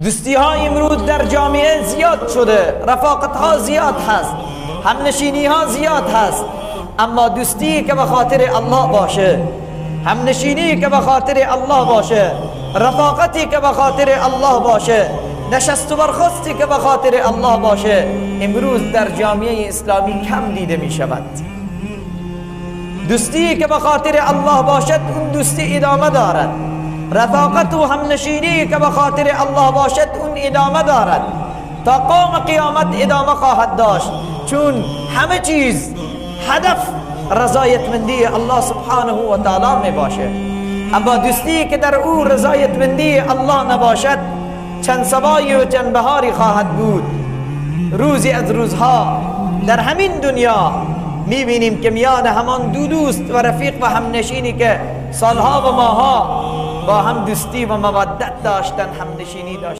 دوستی ها امروز در جامعه زیاد شده، رفاقت ها زیاد هست، همنشینی ها زیاد هست، اما دوستی که به خاطر الله باشه، همنشینی که به خاطر الله باشه، رفاقتی که به خاطر الله باشه، نشست و برخاستی که به خاطر الله باشه، امروز در جامعه اسلامی کم دیده می شود. دوستی که به خاطر الله باشد اون دوستی ادامه دارد، رفاقت و همنشینی که به خاطر الله باشد اون ادامه دارد، تا قوم قیامت ادامه خواهد داشت، چون همه چیز هدف رضایتمندی الله سبحانه و تعالی می باشه. اما دوستی که در او رضایتمندی الله نباشد چند صبایی و چند بهاری خواهد بود. روزی از روزها در همین دنیا میبینیم که میان همان دو دوست و رفیق و همنشینی که سالها و ماها با هم دوستی و مودت داشتن، همنشینی داشتن،